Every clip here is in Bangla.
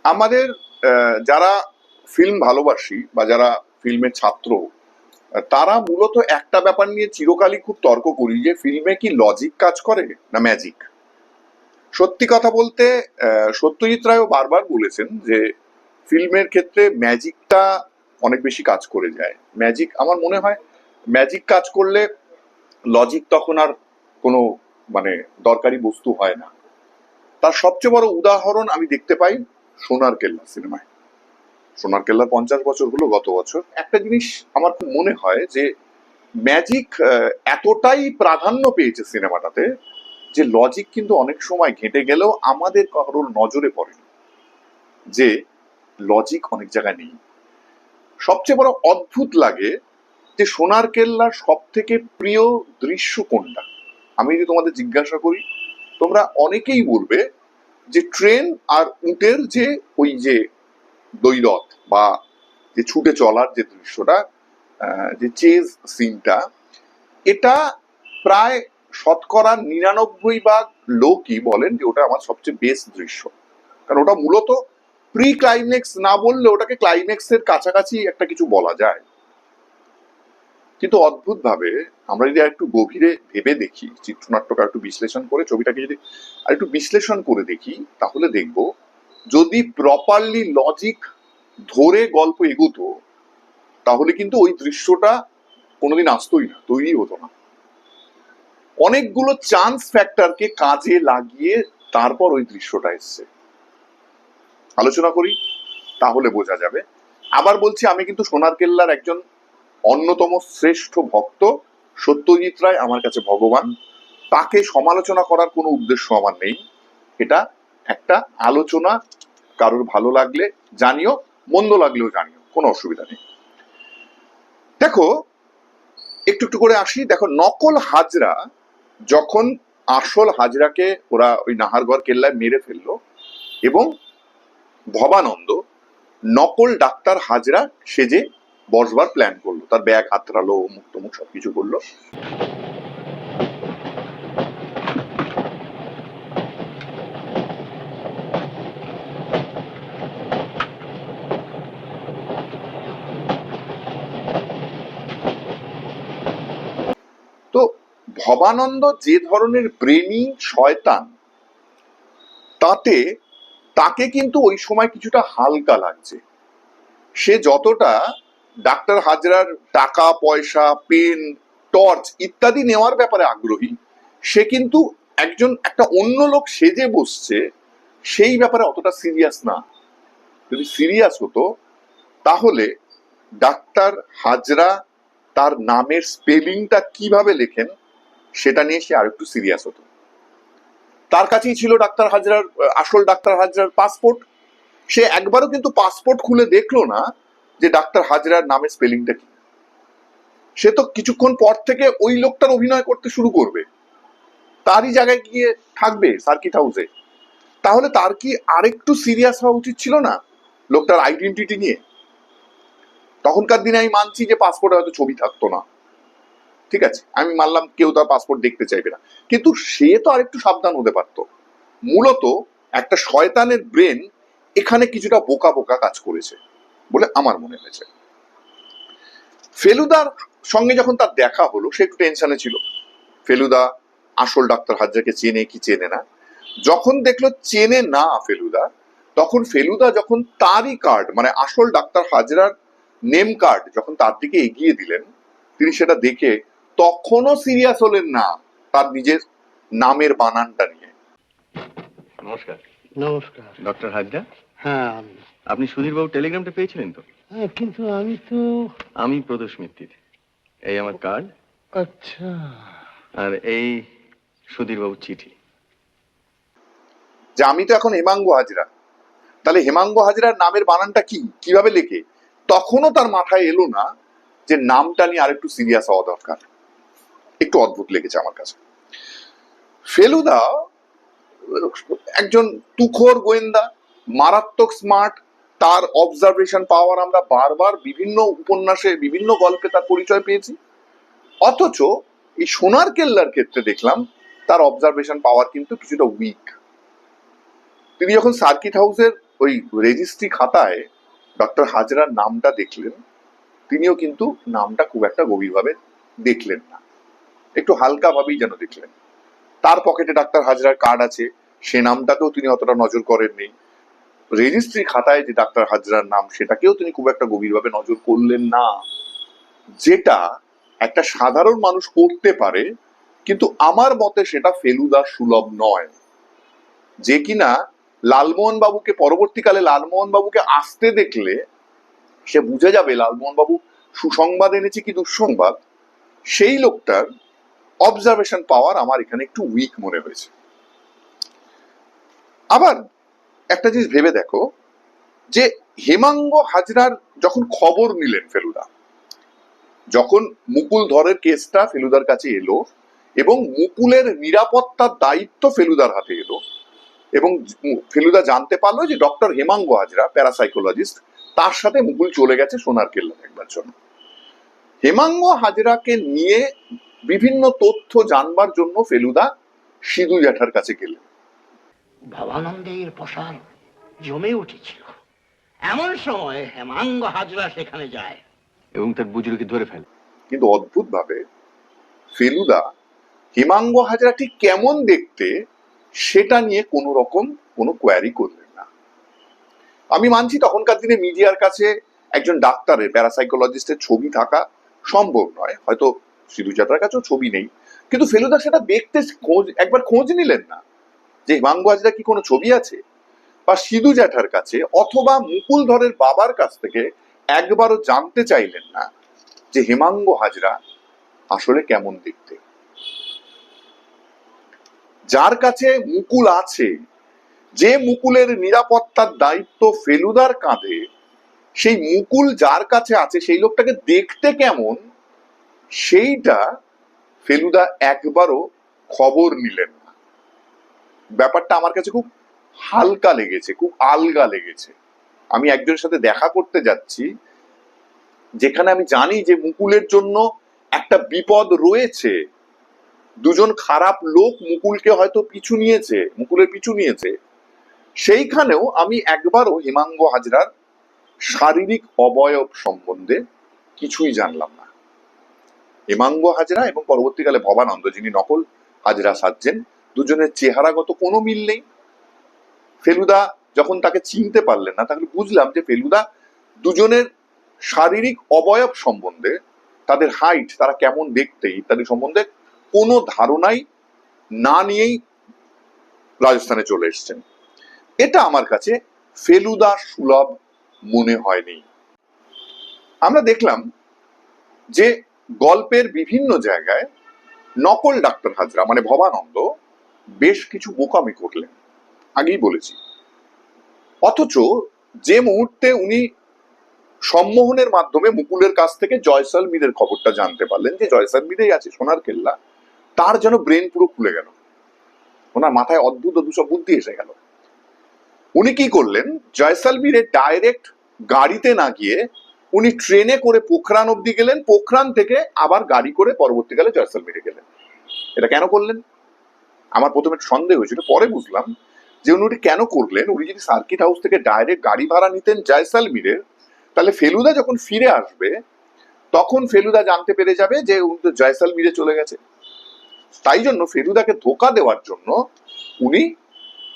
আমাদের যারা ফিল্ম ভালোবাসি বা যারা ফিল্মের ছাত্র, তারা মূলত একটা ব্যাপার নিয়ে চিরকালই খুব তর্ক করি যে ফিল্মে কি লজিক কাজ করে না ম্যাজিক। সত্যি কথা বলতে সত্যজিৎ রায়ও বারবার বলেছেন যে ফিল্মের ক্ষেত্রে ম্যাজিকটা অনেক বেশি কাজ করে যায়। ম্যাজিক আমার মনে হয় ম্যাজিক কাজ করলে লজিক তখন আর কোনো মানে দরকারি বস্তু হয় না। তার সবচেয়ে বড় উদাহরণ আমি দেখতে পাই সোনার কেল্লা সিনেমায়। সোনার কেল্লার 50 বছর হলো গত বছর। একটা জিনিস আমার খুব মনে হয় যে ম্যাজিক এতটাই প্রাধান্য পেয়েছে সিনেমাটাতে যে লজিক কিন্তু অনেক সময় ঘেঁটে গেলেও আমাদের কারোর নজরে পড়েনি যে লজিক অনেক জায়গায় নেই। সবচেয়ে বড় অদ্ভুত লাগে যে সোনার কেল্লার সব থেকে প্রিয় দৃশ্য কোনটা। আমি যদি তোমাদের জিজ্ঞাসা করি, তোমরা অনেকেই বলবে যে ট্রেন আর উটের যে ওই যে দ্বৈরথ বা যে ছুটে চলার যে দৃশ্যটা, যে চেজ সিনটা, এটা প্রায় শতকরা 99 ভাগ লোকই বলেন যে ওটা আমার সবচেয়ে বেস্ট দৃশ্য। কারণ ওটা মূলত প্রি ক্লাইম্যাক্স না বললে ওটাকে ক্লাইম্যাক্সের কাছাকাছি একটা কিছু বলা যায়। কিন্তু অদ্ভুত ভাবে আমরা যদি একটু গভীরে ভেবে দেখি, চিত্রনাট্যকে একটু বিশ্লেষণ করে ছবিটাকে যদি আর একটু বিশ্লেষণ করে দেখি, তাহলে দেখব যদি প্রপারলি লজিক ধরে গল্প এগোতো তাহলে কিন্তু ওই দৃশ্যটা কোনোদিন আসতোই না, তৈরি হতো না। অনেকগুলো চান্স ফ্যাক্টরকে কাজে লাগিয়ে তারপর ওই দৃশ্যটা এসছে। আলোচনা করি তাহলে বোঝা যাবে। আবার বলছি, আমি কিন্তু সোনার কেল্লার একজন অন্যতম শ্রেষ্ঠ ভক্ত। সত্যজিৎ রায় আমার কাছে ভগবান। তাকে সমালোচনা করার কোনো উদ্দেশ্য আমার নেই। এটা একটা আলোচনা। কারোর ভালো লাগলে জানিও, মন্দ লাগলেও জানিও, কোনো অসুবিধা নেই। দেখো, একটু একটু করে আসি। দেখো, নকল হাজরা যখন আসল হাজরাকে ওরা ওই নাহারগড় কেল্লায় মেরে ফেললো এবং ভবানন্দ নকল ডাক্তার হাজরা সেজে বসবার প্ল্যান করলো, তার ব্যাগ হাতড়ালো, মুখ টুমুখ সবকিছু করলো। তো ভবানন্দ যে ধরনের ব্রেনি শয়তান, তাতে তাকে কিন্তু ওই সময় কিছুটা হালকা লাগছে। সে যতটা ডাক্তার হাজরার টাকা পয়সা, পেন, টর্চ ইত্যাদি নেওয়ার ব্যাপারে আগ্রহী, সে কিন্তু একটা অন্য লোক সেজে বসছে সেই ব্যাপারে অতটা সিরিয়াস না। যদি সিরিয়াস হতো তাহলে ডাক্তার হাজরা তার নামের স্পেলিংটা কিভাবে লেখেন সেটা নিয়ে সে আরেকটু সিরিয়াস হতো। তার কাছেই ছিল ডাক্তার হাজরার আসল ডাক্তার হাজরার পাসপোর্ট। সে একবারও কিন্তু পাসপোর্ট খুলে দেখলো না যে ডাক্তার হাজরার নামের স্পেলিংটা কি। সে তো কিছুক্ষণ পর থেকে ওই লোকটার অভিনয় করতে শুরু করবে, তারই জায়গায় গিয়ে থাকবে সার্কিট হাউসে। তাহলে তার কি আরেকটু সিরিয়াস হওয়া উচিত ছিল না লোকটার আইডেন্টিটি নিয়ে? তখনকার দিনে আমি মানছি যে পাসপোর্টে হয়তো ছবি থাকতো না, ঠিক আছে, আমি মানলাম কেউ তার পাসপোর্ট দেখতে চাইবে না, কিন্তু সে তো আরেকটু সাবধান হতে পারতো। মূলত একটা শয়তানের ব্রেন এখানে কিছুটা বোকা বোকা কাজ করেছে বলে আমার মনে হয়েছে। ফেলুদার সঙ্গে যখন তার দেখা হলো, সে একটু টেনশনে ছিল। ফেলুদা আসল ডাক্তার হাজরাকে চেনে কি চেনে না। যখন দেখলো চেনে না ফেলুদা, তখন ফেলুদা যখন তারই কার্ড মানে আসল ডাক্তার হাজরার নেম কার্ড যখন তার দিকে এগিয়ে দিলেন, তিনি সেটা দেখে তখনও সিরিয়াস হলেন না তার নিজের নামের বানানটা নিয়ে। নমস্কার। নমস্কার। ডক্টর হাজরা, হ্যাঁ আপনি সুধীরবাবু টেলিগ্রামটা পেয়েছিলেন তো? হ্যাঁ, কিন্তু আমি প্রদোষ মিত্তির। এই আমার কার্ড। আচ্ছা, আর এই সুধীরবাবুর চিঠি। যে আমি তো এখন হেমাঙ্গ হাজরা, তাহলে হেমাঙ্গ হাজরার নামের বানানটা কি, কিভাবে লেখে? তখনও তার মাথায় এলো না যে নামটা নিয়ে আরেকটু সিরিয়াস হওয়া দরকার। একটু অদ্ভুত লেগেছে আমার কাছে। ফেলুদা একজন তুখোর গোয়েন্দা, মারাত্মক স্মার্ট। তার অবজারভেশন পাওয়ার আমরা বারবার বিভিন্ন উপন্যাসে বিভিন্ন গল্পে তার পরিচয় পেয়েছি। অথচ এই সোনার কেল্লার ক্ষেত্রে দেখলাম তার অবজারভেশন পাওয়ার কিন্তু কিছুটা উইক। তিনি যখন সার্কিট হাউসের ওই রেজিস্ট্রি খাতায় ডক্টর হাজরার নামটা দেখলেন, তিনিও কিন্তু নামটা খুব একটা গভীরভাবে দেখলেন না, একটু হালকা ভাবেই যেন দেখলেন। তার পকেটে ডাক্তার হাজরার কার্ড আছে, সে নামটাকেও তিনি অতটা নজর করেননি। রেজিস্ট্রি খাতায় যে ডাক্তার হাজরার নাম, সেটাকেও তিনি খুব একটা গভীরভাবে নজর করলেন না, যেটা একটা সাধারণ মানুষ করতে পারে। কিন্তু আমার মতে সেটা ফেলুদা সুলভ নয়, যে কিনা লালমোহন বাবুকে পরবর্তীকালে লালমোহন বাবুকে আসতে দেখলে সে বুঝে যাবে লালমোহন বাবু সুসংবাদ এনেছে কি দুঃসংবাদ। সেই লোকটার অবজারভেশন পাওয়ার আমার এখানে একটু উইক মনে হয়েছে। আবার একটা জিনিস ভেবে দেখো, যে হেমাঙ্গ হাজরার যখন খবর নিলেন ফেলুদা, যখন মুকুল ধরের কেসটা ফেলুদার কাছে এলো এবং মুকুলের নিরাপত্তার দায়িত্ব ফেলুদার হাতে এলো, এবং ফেলুদা জানতে পারলো যে ডক্টর হেমাঙ্গ হাজরা প্যারাসাইকোলজিস্ট, তার সাথে মুকুল চলে গেছে সোনার কেল্লা দেখবার জন্য। হেমাঙ্গ হাজরাকে নিয়ে বিভিন্ন তথ্য জানবার জন্য ফেলুদা সিধু জ্যাঠার কাছে গেলেন। ভবানন্দের প্রসার জমে উঠেছিল, এমন সময় হেমাঙ্গ হাজরা সেখানে যায় এবং তার বুজুর্গকে ধরে ফেলে। কিন্তু অদ্ভুত ভাবে ফেলুদা হেমাঙ্গ হাজরা ঠিক কেমন দেখতে সেটা নিয়ে কোনো রকম কোনো কোয়ারি করলেন না। আমি মানছি তখনকার দিনে মিডিয়ার কাছে একজন ডাক্তারের প্যারাসাইকোলজিস্টের ছবি থাকা সম্ভব নয়, হয়তো সিধু জ্যাঠার কাছেও ছবি নেই, কিন্তু ফেলুদা সেটা দেখতে একবার খোঁজ নিলেন না যে হেমাঙ্গ হাজরা কি কোনো ছবি আছে, বা সিধু জ্যাঠার কাছে অথবা মুকুল ধরের বাবার কাছ থেকে একবারও জানতে চাইলেন না যে হেমাঙ্গ হাজরা আসলে কেমন দেখতে। যার কাছে মুকুল আছে, যে মুকুলের নিরাপত্তার দায়িত্ব ফেলুদার কাঁধে, সেই মুকুল যার কাছে আছে সেই লোকটাকে দেখতে কেমন সেইটা ফেলুদা একবারও খবর নিলেন না। ব্যাপারটা আমার কাছে খুব হালকা লেগেছে, খুব আলগা লেগেছে। আমি একজনের সাথে দেখা করতে যাচ্ছি, যেখানে আমি জানি যে মুকুলের জন্য একটা বিপদ রয়েছে, দুজন খারাপ লোক মুকুলকে হয়তো মুকুলের পিছু নিয়েছে, সেইখানেও আমি একবারও হেমাঙ্গ হাজরার শারীরিক অবয়ব সম্বন্ধে কিছুই জানলাম না। হেমাঙ্গ হাজরা এবং পরবর্তীকালে ভবানন্দ, যিনি নকল হাজরা সাজছেন, দুজনের চেহারাগত কোনো মিল নেই। ফেলুদা যখন তাকে চিনতে পারলেন না, তাহলে বুঝলাম যে ফেলুদা দুজনের শারীরিক অবয়ব সম্বন্ধে, তাদের হাইট, তারা কেমন দেখতে ইত্যাদি সম্বন্ধে কোনো ধারণাই না নিয়েই রাজস্থানে চলে এসেছেন। এটা আমার কাছে ফেলুদা সুলভ মনে হয়নি। আমরা দেখলাম যে গল্পের বিভিন্ন জায়গায় নকল ডাক্তার হাজরা মানে ভবানন্দ বেশ কিছু বোকামি করলেন, আগেই বলেছি। অথচ যে মুহূর্তে উনি সম্মোহনের মাধ্যমে মুকুলের কাছ থেকে জয়সলমীরের খবরটা জানতে পারলেন যে জয়সলমীরেই আছে সোনার কেল্লা, তার যেন ব্রেন পুরো খুলে গেল, ওনার মাথায় অদ্ভুত সব বুদ্ধি এসে গেল। উনি কি করলেন, জয়সলমীরে ডাইরেক্ট গাড়িতে না গিয়ে উনি ট্রেনে করে পোখরান অব্দি গেলেন, পোখরান থেকে আবার গাড়ি করে পরবর্তীকালে জয়সলমীরে গেলেন। এটা কেন করলেন? আমার প্রথমে সন্দেহ হয়েছিল, পরে বুঝলাম যে উনি কেন করলেন। উনি যদি সার্কিট হাউস থেকে ডাইরেক্ট গাড়ি ভাড়া নিতেন জয়সলমীরের, তাহলে ফেলুদা যখন ফিরে আসবে তখন ফেলুদা জানতে পেরে যাবে যে উনি তো জয়সলমীরে চলে গেছে। তাই জন্য ফেলুদাকে ধোকা দেওয়ার জন্য উনি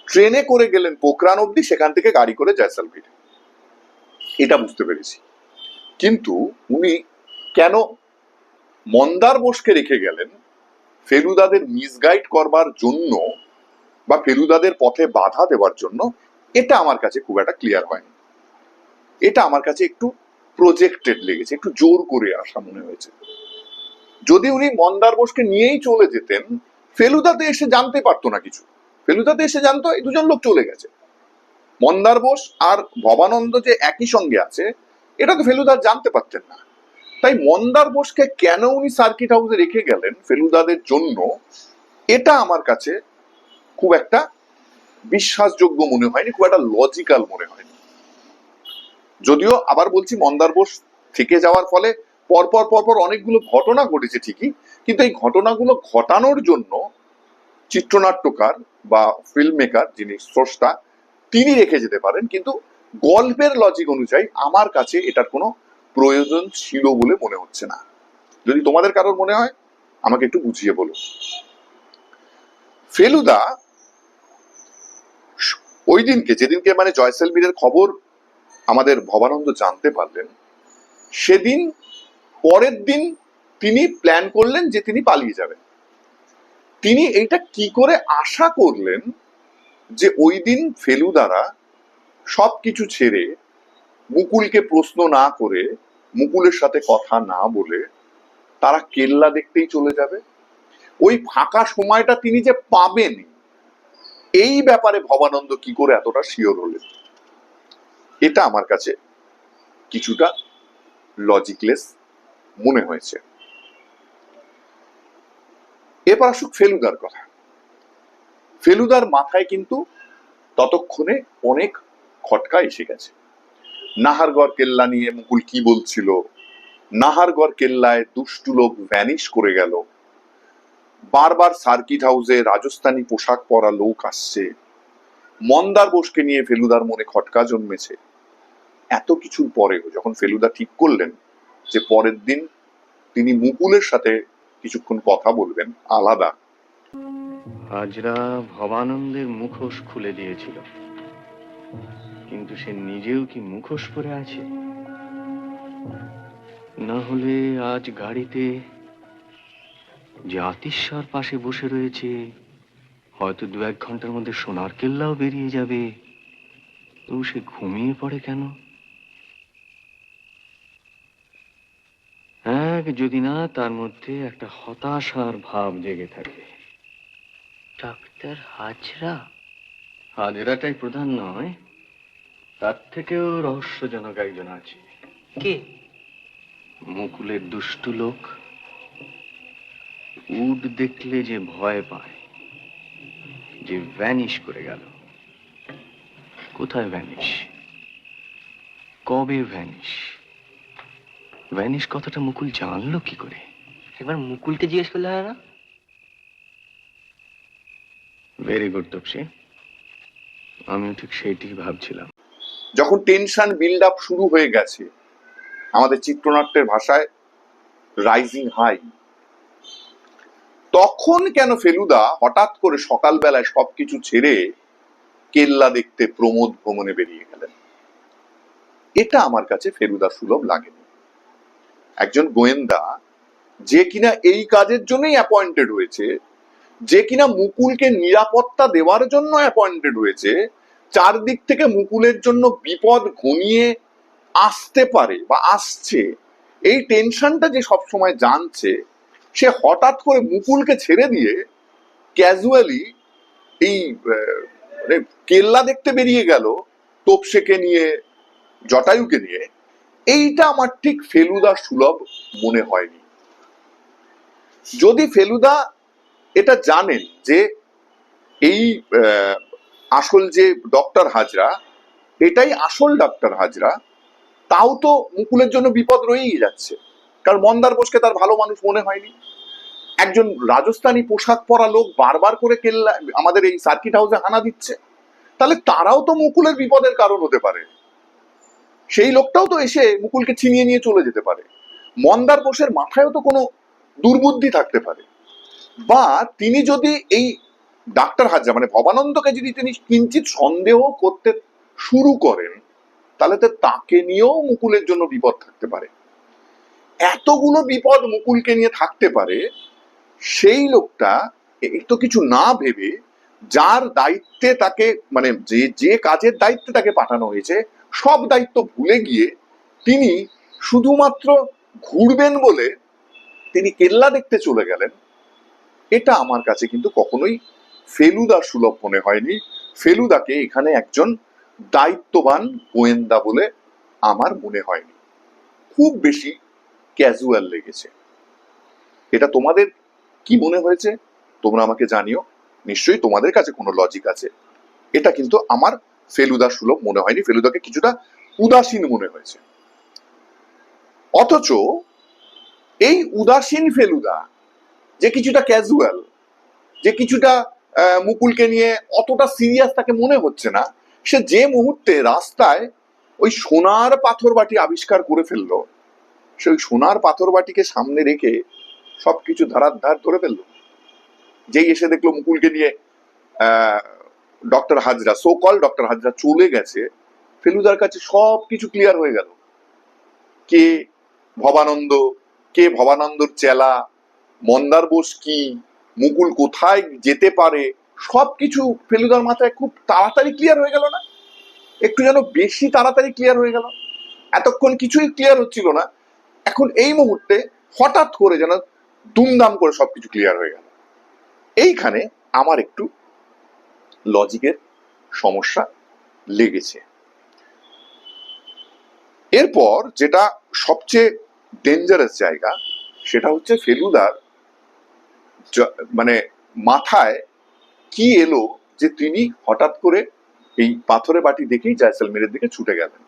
ট্রেনে করে গেলেন পোখরান অব্দি, সেখান থেকে গাড়ি করে জয়সলমীর। এটা বুঝতে পেরেছি। কিন্তু উনি কেন মন্দার বোসকে রেখে গেলেন ফেলুদাদের মিসগাইড করবার জন্য বা ফেলুদাদের পথে বাধা দেওয়ার জন্য, এটা আমার কাছে খুব একটা ক্লিয়ার হয়নি। এটা আমার কাছে একটু প্রজেক্টেড লেগেছে, একটু জোর করে আসা মনে হয়েছে। যদি উনি মন্দার বোসকে নিয়েই চলে যেতেন, ফেলুদাতে এসে জানতে পারতো না কিছু। ফেলুদাতে এসে জানতো এই দুজন লোক চলে গেছে। মন্দার বোস আর ভবানন্দ যে একই সঙ্গে আছে, এটা তো ফেলুদা জানতে পারতেন না। তাই মন্দার বোসকে কেন উনি সার্কিট হাউসে রেখে গেলেন ফেলুদাদের জন্য, এটা আমার কাছে খুব একটা বিশ্বাসযোগ্য মনে হয়নি, খুব একটা লজিক্যাল মনে হয়নি। যদিও আবার বলছি, মন্দার বোস থেকে যাওয়ার ফলে পরপর পরপর অনেকগুলো ঘটনা ঘটেছে ঠিকই, কিন্তু এই ঘটনাগুলো ঘটানোর জন্য চিত্রনাট্যকার বা ফিল্ম মেকার, যিনি স্রষ্টা, তিনি রেখে যেতে পারেন, কিন্তু গল্পের লজিক অনুযায়ী আমার কাছে এটার কোনো প্রয়োজন ছিল বলে মনে হচ্ছে না। যদি তোমাদের কারোর মনে হয় আমাকে একটু বুঝিয়ে বলো। ফেলুদা ওই দিনকে, যেদিনকে মানে জয়সলমীরের খবর আমাদের ভবানন্দ জানতে পারলেন, সেদিন পরের দিন তিনি প্ল্যান করলেন যে তিনি পালিয়ে যাবেন। তিনি এইটা কি করে আশা করলেন যে ওই দিন ফেলুদারা সবকিছু ছেড়ে, মুকুলকে প্রশ্ন না করে, মুকুলের সাথে কথা না বলে তারা কেল্লা দেখতেই চলে যাবে? ওই ফাঁকা সময়টা তিনি যে পাবেন, এই ব্যাপারে ভবানন্দ কি করে এতটা শিওর হলেন? এটা আমার কাছে কিছুটা লজিকলেস মনে হয়েছে। এবার আসুক ফেলুদার কথা। ফেলুদার মাথায় কিন্তু ততক্ষণে অনেক খটকা এসে গেছে। নাহারগড় কেল্লা নিয়ে মুকুল কি বলছিল, নাহারগড় কেল্লায় দুষ্টু লোক ভ্যানিশ করে গেল, বারবার সার্কিট হাউসে রাজস্থানী পোশাক পরা লোক আসছে, মন্দার বোসকে নিয়ে ফেলুদার মনে খটকা জন্মেছে। এত কিছুর পরেও যখন ফেলুদা ঠিক করলেন যে পরের দিন তিনি মুকুলের সাথে কিছুক্ষণ কথা বলবেন আলাদা, হাজরা ভবানন্দের মুখোশ খুলে দিয়েছিল, কিন্তু সে নিজেও কি মুখোশ পরে আছে? না হলে আজ গাড়িতে যে আতিশ্বর পাশে বসে রয়েছে, হয়তো 2-1 ঘন্টার মধ্যে সোনার কেল্লাও বেরিয়ে যাবে, তো সে ঘুমিয়ে পড়ে কেন? যদি না তার মধ্যে একটা হতাশার ভাব জেগে থাকে। ডাক্তার হাজরা? হাজরাটাই প্রধান নয়, তার থেকেও রহস্যজনক একজন আছে। কে? মুকুলের দুষ্টু লোক, উড দেখলে যে ভয় পায়, যে ভ্যানিশ করে গেল। কোথায় ভ্যানিশ, কবে ভ্যানিশ? ভ্যানিশ কথাটা মুকুল জানলো কি করে? একবার মুকুলকে জিজ্ঞেস করলে হয় না? ভেরি গুড তপসি, আমিও ঠিক সেইটি ভাবছিলাম। যখন টেনশন বিল্ড আপ শুরু হয়ে গেছে, আমাদের চিত্রনাট্যের ভাষায় রাইজিং হাই, তখন কেন ফেলুদা হঠাৎ করে সকালবেলায় সবকিছু ছেড়ে কেল্লা দেখতে প্রমোদ ভ্রমণে বেরিয়ে গেলেন? এটা আমার কাছে ফেলুদা সুলভ লাগেনি। একজন গোয়েন্দা যে কিনা এই কাজের জন্যই অ্যাপয়েন্টেড হয়েছে, যে কিনা মুকুলকে নিরাপত্তা দেওয়ার জন্য অ্যাপয়েন্টেড হয়েছে, চারদিক থেকে মুকুলের জন্য বিপদ ঘনিয়ে আসতে পারে বা আসছে, এই টেনশনটা যে সবসময় জানছে, সে হঠাৎ করে মুকুলকে ছেড়ে দিয়ে ক্যাজুয়ালি এই মানে কেল্লা দেখতে বেরিয়ে গেল, তোপসেকে নিয়ে, জটায়ুকে নিয়ে। এইটা আমার ঠিক ফেলুদা সুলভ মনে হয়নি। যদি ফেলুদা এটা জানেন যে এই আসল যে ডক্টর হাজরা, এটাই আসল ডক্টর হাজরা, তাও তো মুকুলের জন্য বিপদ রয়েই যাচ্ছে, কারণ মন্দার বোসকে তার ভালো মানুষ মনে হয়নি। একজন রাজস্থানী পোশাক পরা লোক বারবার করে কেল্লা, আমাদের এই সার্কিট হাউসে হানা দিচ্ছে, তাহলে তারাও তো মুকুলের বিপদের কারণ হতে পারে। সেই লোকটাও তো এসে মুকুলকে ছিনিয়ে নিয়ে চলে যেতে পারে। মন্দার বোসের মাথায়ও তো কোনো দুর্বুদ্ধি থাকতে পারে। বা তিনি যদি এই ডাক্তার হাজরা মানে ভবানন্দকে যদি তিনি কিঞ্চিত সন্দেহ করতে শুরু করেন, তাহলে তো তাকে নিয়েও মুকুলের জন্য বিপদ থাকতে পারে। এতগুলো বিপদ মুকুলকে নিয়ে থাকতে পারে, সেই লোকটা একটু কিছু না ভেবে, যার দায়িত্বে তাকে মানে যে কাজের দায়িত্বে তাকে পাঠানো হয়েছে, সব দায়িত্ব ভুলে গিয়ে তিনি শুধুমাত্র ঘুরবেন বলে তিনি কেল্লা দেখতে চলে গেলেন। এটা আমার কাছে কিন্তু কখনোই ফেলুদা সুলভ মনে হয়নি। ফেলুদাকে এখানে একজন দায়িত্ববান গোয়েন্দা বলে আমার মনে হয়নি, খুব বেশি ক্যাজুয়াল লেগেছে। এটা তোমাদের কি মনে হয়েছে তোমরা আমাকে জানিও, নিশ্চয়ই তোমাদের কাছে কোনো লজিক আছে। এটা কিন্তু আমার ফেলুদা সুলভ মনে হয়নি, ফেলুদাকে কিছুটা উদাসীন মনে হয়েছে। অথচ এই উদাসীন ফেলুদা, যে কিছুটা ক্যাজুয়াল, যে কিছুটা মুকুলকে নিয়ে অতটা সিরিয়াস তাকে মনে হচ্ছে না, সে যে মুহূর্তে রাস্তায় ওই সোনার পাথর বাটি আবিষ্কার করে ফেললো, সে ওই সোনার পাথর বাটিকে সামনে রেখে সবকিছু ধারার ধার ধরে ফেললো। যেই এসে দেখলো মুকুলকে নিয়ে doctor Hazra, so call doctor Hazra চলে গেছে, ফেলুদার কাছে সবকিছু ক্লিয়ার হয়ে গেল। কে ভবানন্দ, কে ভবানন্দর চেলা, মন্দার বোস কি, মুকুল কোথায় যেতে পারে, সবকিছু ফেলুদার মাথায় খুব তাড়াতাড়ি ক্লিয়ার হয়ে গেল না? একটু যেন বেশি তাড়াতাড়ি ক্লিয়ার হয়ে গেল। এতক্ষণ কিছুই ক্লিয়ার হচ্ছিল না, এখন এই মুহূর্তে হঠাৎ করে যেন দুমদাম করে সবকিছু ক্লিয়ার হয়ে গেল। এইখানে আমার একটু লজিকের সমস্যা লেগেছে। এরপর যেটা সবচেয়ে ডেঞ্জারাস জায়গা, সেটা হচ্ছে ফেলুদার মানে মাথায় কি এলো যে তিনি হঠাৎ করে এই পাথরে বাটি দেখেই জয়সলমেরের দিকে ছুটে গেলেন।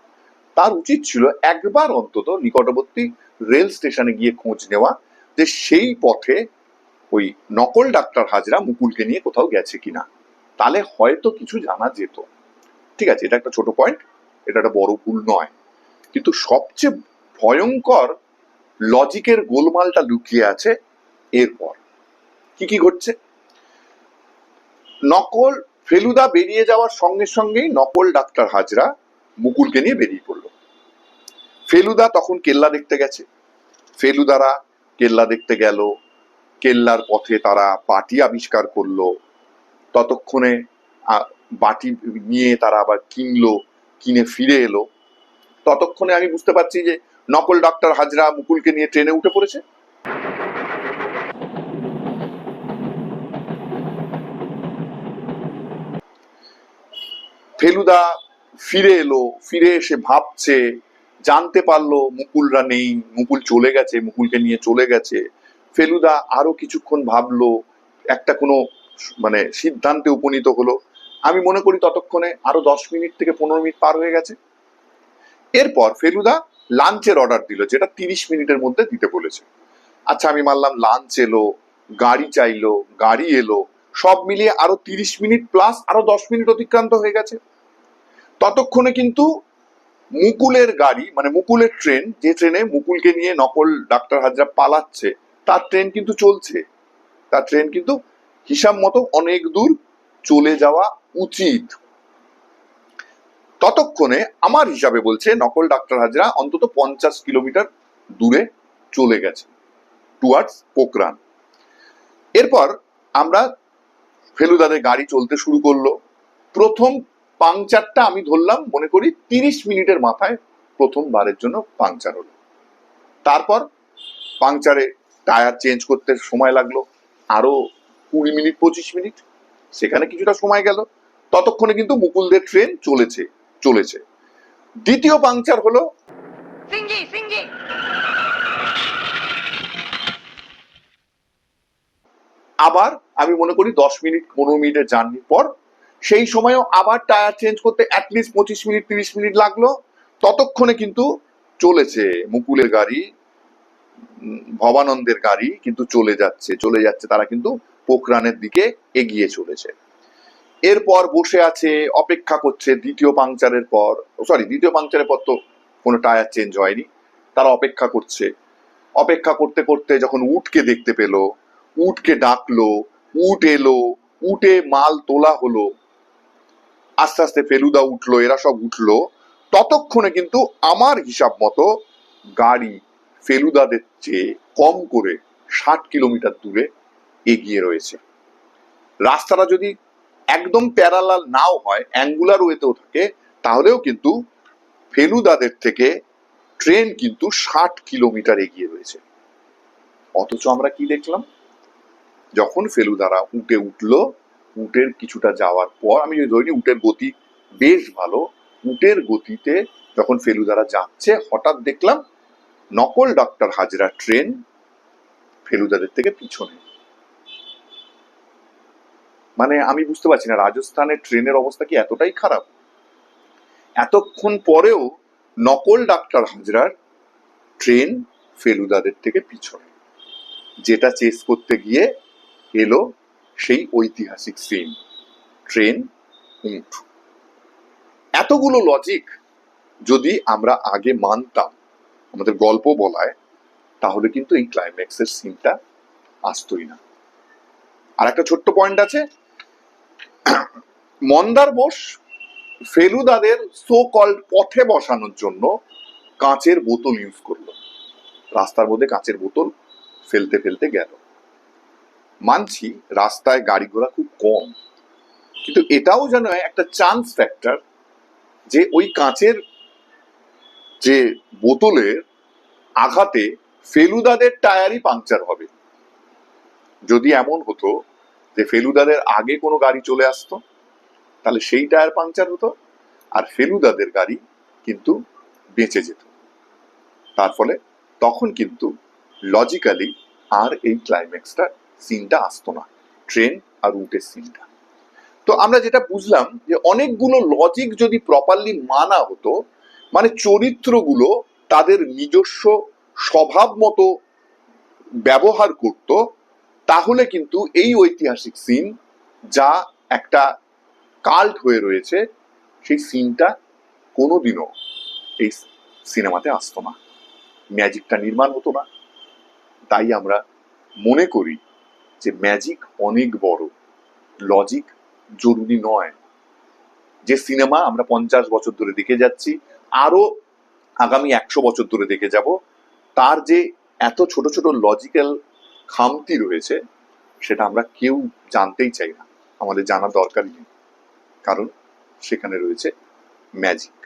তার উচিত ছিল একবার অন্তত নিকটবর্তী রেল স্টেশনে গিয়ে খোঁজ নেওয়া যে সেই পথে ওই নকল ডাক্তার হাজরা মুকুলকে নিয়ে কোথাও গেছে কিনা, তাহলে হয়তো কিছু জানা যেত। ঠিক আছে, এটা একটা ছোট পয়েন্ট, এটা একটা বড় ভুল নয়, কিন্তু সবচেয়ে ভয়ঙ্কর লজিকের গোলমালটা লুকিয়ে আছে এরপর। কি কি ঘটছে? নকল ফেলুদা বেরিয়ে যাওয়ার সঙ্গে সঙ্গেই নকল ডাক্তার হাজরা মুকুলকে নিয়ে বেরিয়ে পড়লো। ফেলুদা তখন কেল্লা দেখতে গেছে, ফেলুদারা কেল্লা দেখতে গেল, কেল্লার পথে তারা বাটি আবিষ্কার করলো, ততক্ষণে বাটি নিয়ে তারা আবার কিনলো, কিনে ফিরে এলো। ততক্ষণে আমি বুঝতে পারছি যে নকল ডাক্তার হাজরা মুকুলকে নিয়ে ট্রেনে উঠে পড়েছে। ফেলুদা ফিরে এলো, ফিরে এসে ভাবছে, জানতে পারলো মুকুলরা নেই, মুকুল চলে গেছে, মুকুলকে নিয়ে চলে গেছে। ফেলুদা আরো কিছুক্ষণ ভাবলো, একটা কোনো মানে সিদ্ধান্তে উপনীত হলো। আমি মনে করি ততক্ষণে আরো 10 মিনিট থেকে 15 মিনিট পার হয়ে গেছে। এরপর ফেলুদা লাঞ্চের অর্ডার দিল, যেটা 30 মিনিটের মধ্যে দিতে বলেছে। আচ্ছা, আমি মানলাম লাঞ্চ এলো, গাড়ি চাইলো, গাড়ি এলো, সব মিলিয়ে আরো 30 মিনিট প্লাস আরো 10 মিনিট অতিক্রান্ত হয়ে গেছে। ততক্ষণে কিন্তু মুকুলের গাড়ি মানে মুকুলের ট্রেন, যে ট্রেনে মুকুলকে নিয়ে নকল ডাক্তার হাজরা পালাচ্ছে, তার ট্রেন কিন্তু চলছে। তার ট্রেন কিন্তু হিসাব মতো অনেক দূর চলে যাওয়া উচিত। ততক্ষণে আমার হিসাবে বলছে নকল ডাক্তার হাজরা অন্তত 50 কিলোমিটার দূরে চলে গেছে, টুয়ার্ডস পোখরান। এরপর আমরা ফেলুদাদের গাড়ি চলতে শুরু করলো। প্রথম পাংচারটা আমি ধরলাম মনে করি 30 মিনিটের মাথায় প্রথমবারের জন্য পাংচার হলো। তারপর পাংচারে টায়ার চেঞ্জ করতে সময় লাগলো আরো 20 মিনিট 25 মিনিট, সেখানে কিছুটা সময় গেল। ততক্ষণে কিন্তু মুকুলদের ট্রেন চলেছে। দ্বিতীয় পাংচার হলো আবার আমি মনে করি 10 মিনিট 15 মিনিটের জার্নির পর, সেই সময়ও আবার টায়ার চেঞ্জ করতে অ্যাটলিস্ট 25 মিনিট 30 মিনিট লাগলো। ততক্ষণে কিন্তু চলেছে মুকুলের গাড়ি, ভবানন্দের গাড়ি কিন্তু চলে যাচ্ছে, তারা কিন্তু পোখরানের দিকে এগিয়ে চলেছে। এরপর বসে আছে, অপেক্ষা করছে দ্বিতীয় পাংচারের পর তো কোনো টায়ার চেঞ্জ হয়নি, তারা অপেক্ষা করতে করতে যখন উটকে দেখতে পেলো, উটকে ডাকলো, উট এলো, উটে মাল তোলা হলো, আস্তে আস্তে ফেলুদা উঠলো, এরা সব উঠলো। ততক্ষণে কিন্তু আমার হিসাব মতো গাড়ি ফেলুদাদের চেয়ে কম করে 60 কিলোমিটার দূরে এগিয়ে রয়েছে। রাস্তাটা যদি একদম প্যারালাল নাও হয়, অ্যাঙ্গুলার ওয়েতেও থাকে, তাহলেও কিন্তু ফেলুদাদের থেকে ট্রেন কিন্তু 60 কিলোমিটার এগিয়ে রয়েছে। অথচ আমরা কি দেখলাম, যখন ফেলুদারা উটে উঠলো, উটের কিছুটা যাওয়ার পর, আমি ধরি উটের গতি বেশ ভালো, উটের গতিতে যখন ফেলুদারা যাচ্ছে, হঠাৎ দেখলাম নকল ডাক্তার হাজরা ট্রেন ফেলুদাদের থেকে পিছনে। মানে আমি বুঝতে পারছি না, রাজস্থানের ট্রেনের অবস্থা কি এতটাই খারাপ? এতক্ষণ পরেও নকল ডাক্তার হাজরার ট্রেন ফেলুদাদের থেকে পিছনে, যেটা চেস করতে গিয়ে এলো সেই ঐতিহাসিক সিন, ট্রেন উঠ। এতগুলো লজিক যদি আমরা আগে মানতাম আমাদের গল্প বলায়, তাহলে কিন্তু এই ক্লাইম্যাক্সের সিনটা আসতোই না। আর একটা ছোট্ট পয়েন্ট আছে, মন্দার বোস ফেলুদাদের সো কল্ড পথে বসানোর জন্য কাঁচের বোতল ইউজ করলো, রাস্তার মধ্যে কাঁচের বোতল ফেলতে ফেলতে গেল। মানছি রাস্তায় গাড়ি ঘোড়া খুব কম, কিন্তু এটাও যেন একটা চান্স ফ্যাক্টর যে ওই কাঁচের যে বোতলের আঘাতে ফেলুদাদের টায়ারই পাংচার হবে। যদি এমন হতো যে ফেলুদাদের আগে কোনো গাড়ি চলে আসতো, তাহলে সেই টায়ার পাংচার হতো আর ফেলুদাদের গাড়ি কিন্তু বেঁচে যেত। তার ফলে তখন কিন্তু লজিক্যালি আর এই ক্লাইম্যাক্সটা সিনটা আসতো না, ট্রেন আর উটের সিনটা। তো আমরা যেটা বুঝলাম যে অনেকগুলো লজিক যদি প্রপারলি মানা হতো, মানে চরিত্রগুলো তাদের নিজস্ব স্বভাব মতো ব্যবহার করত, তাহলে কিন্তু এই ঐতিহাসিক সিন যা একটা কাল্ট হয়ে রয়েছে, সেই সিনটা কোনোদিনও এই সিনেমাতে আসতো না, ম্যাজিকটা নির্মাণ হতো না। তাই আমরা মনে করি যে ম্যাজিক অনেক বড়, লজিক জরুরি নয়। যে সিনেমা আমরা 50 বছর ধরে দেখে যাচ্ছি, আরো আগামী 100 বছর ধরে দেখে যাব, তার যে এত ছোট ছোট লজিক্যাল খামতি রয়েছে, সেটা আমরা কেউ জানতেই চাই না, আমাদের জানার দরকারই নেই, কারণ সেখানে রয়েছে ম্যাজিক।